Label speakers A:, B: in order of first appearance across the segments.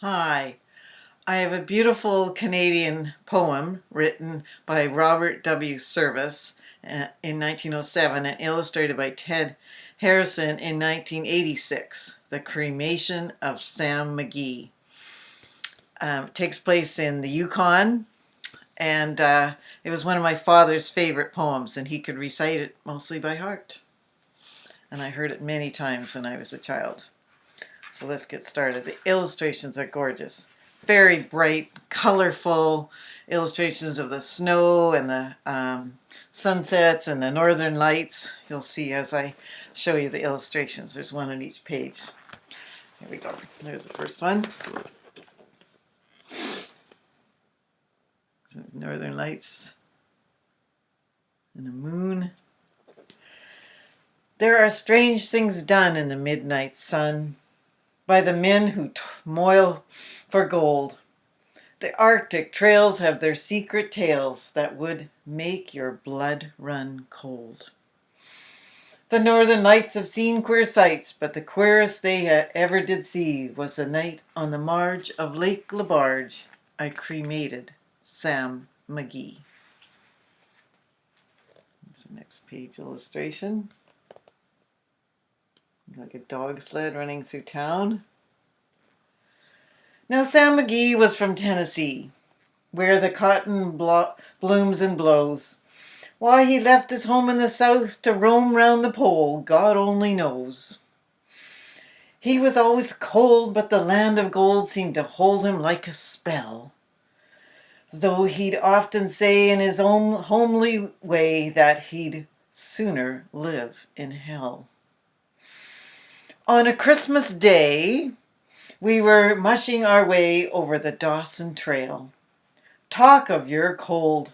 A: Hi, I have a beautiful Canadian poem written by Robert W. Service in 1907 and illustrated by Ted Harrison in 1986, The Cremation of Sam McGee. It takes place in the Yukon, and it was one of my father's favorite poems, and he could recite it mostly by heart. And I heard it many times when I was a child. So let's get started. The illustrations are gorgeous. Very bright, colorful illustrations of the snow and the sunsets and the northern lights. You'll see as I show you the illustrations. There's one on each page. Here we go. There's the first one. Northern lights and the moon. There are strange things done in the midnight sun by the men who moil for gold. The Arctic trails have their secret tales that would make your blood run cold. The northern lights have seen queer sights, but the queerest they ever did see was the night on the marge of Lake LaBarge I cremated Sam McGee. Here's the next page illustration. Like a dog sled running through town. Now Sam McGee was from Tennessee, where the cotton blooms and blows. Why he left his home in the south to roam round the pole, God only knows. He was always cold, but the land of gold seemed to hold him like a spell, though he'd often say in his own homely way that he'd sooner live in hell. On a Christmas day, we were mushing our way over the Dawson Trail. Talk of your cold.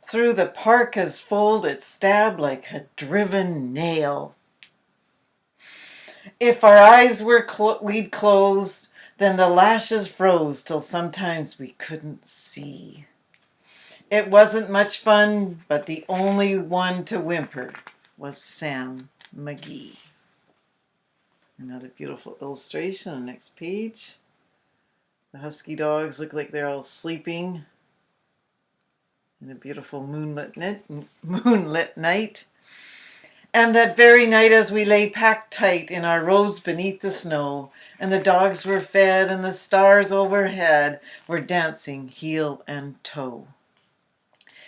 A: Through the parka's fold it stabbed like a driven nail. If our eyes we'd closed, then the lashes froze till sometimes we couldn't see. It wasn't much fun, but the only one to whimper was Sam McGee. Another beautiful illustration on the next page. The husky dogs look like they're all sleeping in a beautiful moonlit night. And that very night as we lay packed tight in our robes beneath the snow, and the dogs were fed and the stars overhead were dancing heel and toe.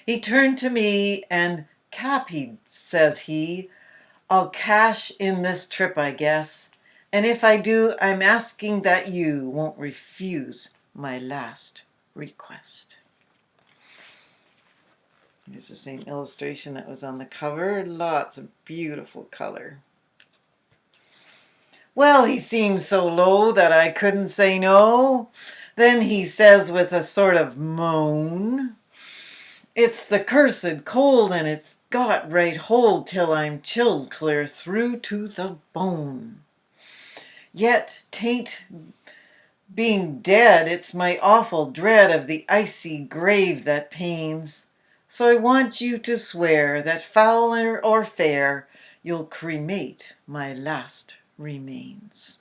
A: He turned to me and, "Cappy," says he, "I'll cash in this trip, I guess. And if I do, I'm asking that you won't refuse my last request." Here's the same illustration that was on the cover. Lots of beautiful color. Well, he seemed so low that I couldn't say no. Then he says with a sort of moan, "It's the cursed cold and it's got right hold till I'm chilled clear through to the bone. Yet 'tain't being dead, it's my awful dread of the icy grave that pains. So I want you to swear that foul or fair, you'll cremate my last remains."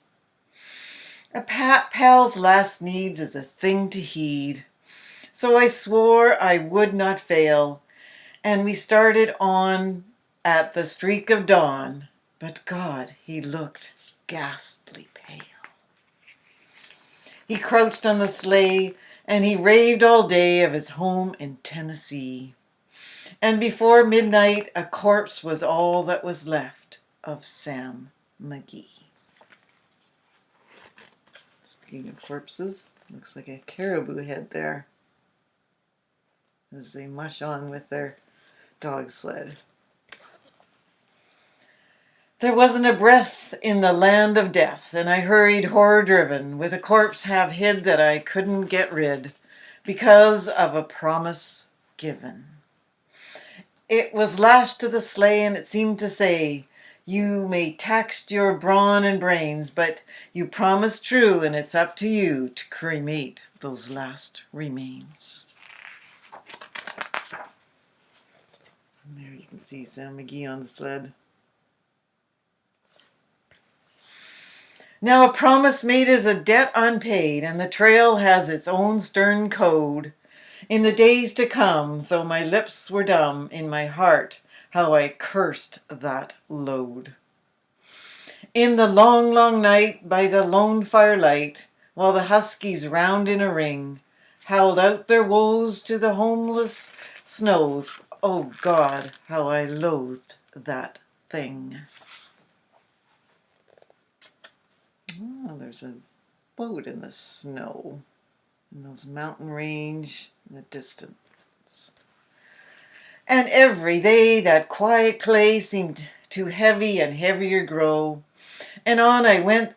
A: A pal's last needs is a thing to heed. So I swore I would not fail, and we started on at the streak of dawn. But God, he looked ghastly pale. He crouched on the sleigh, and he raved all day of his home in Tennessee. And before midnight, a corpse was all that was left of Sam McGee. Speaking of corpses, looks like a caribou head there as they mush on with their dog sled. There wasn't a breath in the land of death, and I hurried horror-driven with a corpse half hid that I couldn't get rid because of a promise given. It was lashed to the sleigh, and it seemed to say, "You may tax your brawn and brains, but you promised true, and it's up to you to cremate those last remains." And there you can see Sam McGee on the sled. Now a promise made is a debt unpaid, and the trail has its own stern code. In the days to come, though my lips were dumb, in my heart how I cursed that load. In the long, long night, by the lone firelight, while the huskies round in a ring howled out their woes to the homeless snows, oh God, how I loathed that thing. Oh, there's a boat in the snow, in those mountain range in the distance. And every day that quiet clay seemed to heavy and heavier grow, and on I went,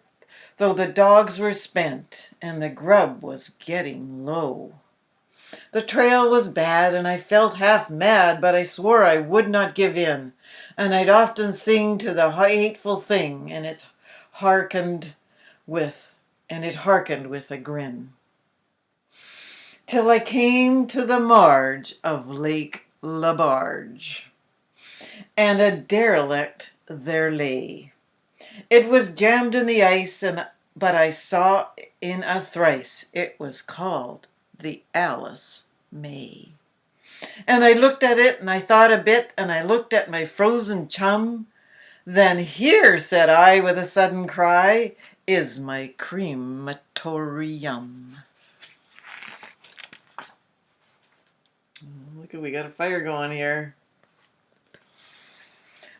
A: though the dogs were spent, and the grub was getting low. The trail was bad, and I felt half mad, but I swore I would not give in, and I'd often sing to the hateful thing, and it hearkened with a grin. Till I came to the marge of Lake LaBarge, and a derelict there lay. It was jammed in the ice, but I saw in a thrice it was called the Alice May. And I looked at it, and I thought a bit, and I looked at my frozen chum. Then here, said I with a sudden cry, is my crematorium. Look, we got a fire going here.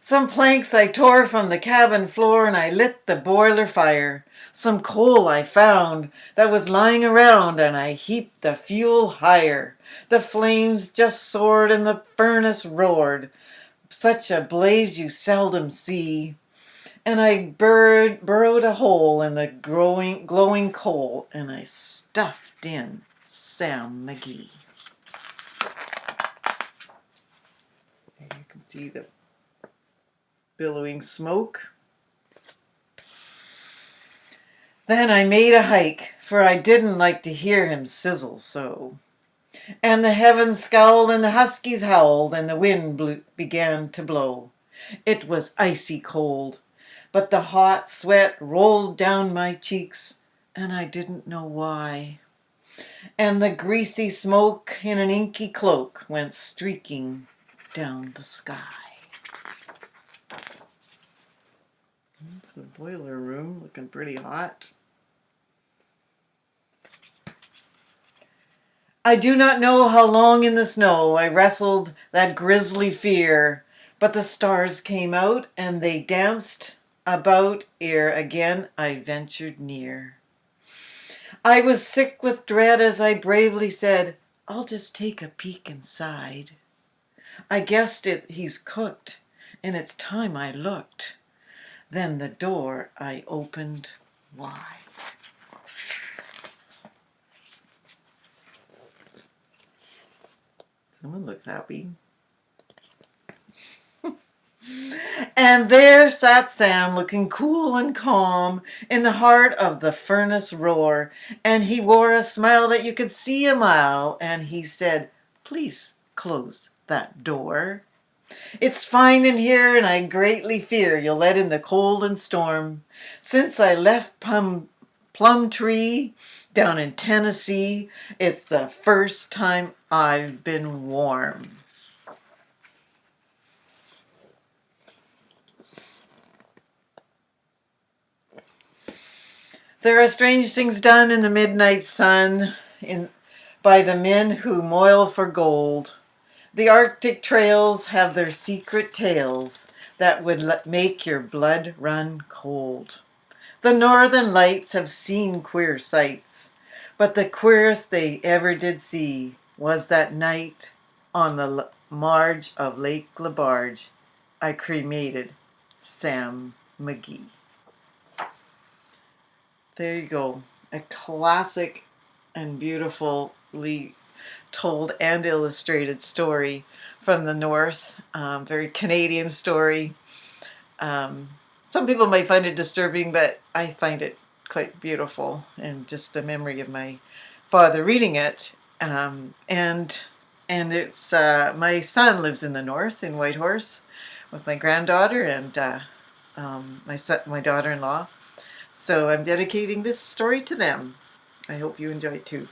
A: Some planks I tore from the cabin floor, and I lit the boiler fire. Some coal I found that was lying around, and I heaped the fuel higher. The flames just soared and the furnace roared, such a blaze you seldom see. And I burrowed a hole in the glowing coal, and I stuffed in Sam McGee. There you can see the billowing smoke. Then I made a hike, for I didn't like to hear him sizzle so. And the heavens scowled, and the huskies howled, and the wind began to blow. It was icy cold, but the hot sweat rolled down my cheeks, and I didn't know why. And the greasy smoke in an inky cloak went streaking down the sky. It's the boiler room, looking pretty hot. I do not know how long in the snow I wrestled that grisly fear, but the stars came out and they danced about ere again I ventured near. I was sick with dread as I bravely said, I'll just take a peek inside. I guessed he's cooked, and it's time I looked. Then the door I opened wide. Someone looks happy. And there sat Sam, looking cool and calm, in the heart of the furnace roar, and he wore a smile that you could see a mile, and he said, please close that door. It's fine in here, and I greatly fear you'll let in the cold and storm. Since I left Plum Tree down in Tennessee, it's the first time I've been warm. There are strange things done in the midnight sun by the men who moil for gold. The Arctic trails have their secret tales that would make your blood run cold. The Northern Lights have seen queer sights, but the queerest they ever did see was that night on the marge of Lake LaBarge I cremated Sam McGee. There you go. A classic and beautifully told and illustrated story from the North. Very Canadian story. Some people might find it disturbing, but I find it quite beautiful, and just the memory of my father reading it. And it's my son lives in the North in Whitehorse with my granddaughter and my daughter-in-law. So I'm dedicating this story to them. I hope you enjoy it too.